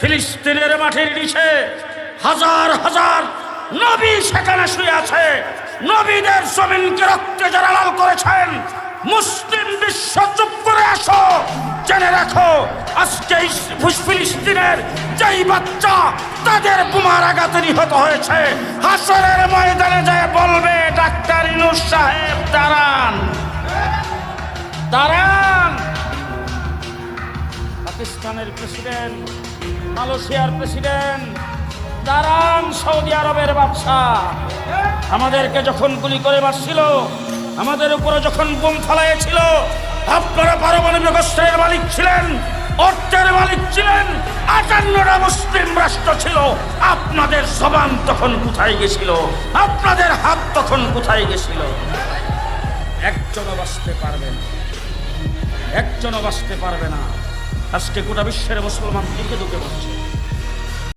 ফিলিস্তিনের মাটির নিচে হাজার হাজার নবী সেখানে শুয়ে আছে। নবীদের জমিনকে রক্তে যারা লাল করেছেন, মুসলিম বিশ্ব চুপ করে আসো, জেনে রাখো আজকে ফিলিস্তিনের যেই বাচ্চা তাদের বোমার আঘাতে নিহত হয়েছে, হাসরের ময়দানে যায় বলবে ডাক্তার ইউনূস সাহেব দাঁড়ান দাঁড়ান। পাকিস্তানের প্রেসিডেন্ট, মালয়েশিয়ার প্রেসিডেন্ট দাঁড়ান, সৌদি আরবের বাদশাহ আমাদেরকে যখন গুলি করে মারছিল, আমাদের উপরে যখন বোম ফালাইছিল, আপনারা পারমাণবিক অস্ত্রের মালিক ছিলেন, অর্থের মালিক ছিলেন, 58টা মুসলিম রাষ্ট্র ছিল। আপনাদের জবান তখন কোথায় গেছিল? আপনাদের হাত তখন কোথায় গেছিল? একজনও বাঁচতে পারবে না, একজনও বাঁচতে পারবে না। আজকে গোটা বিশ্বের মুসলমান দিকে ঢুকে বসছে।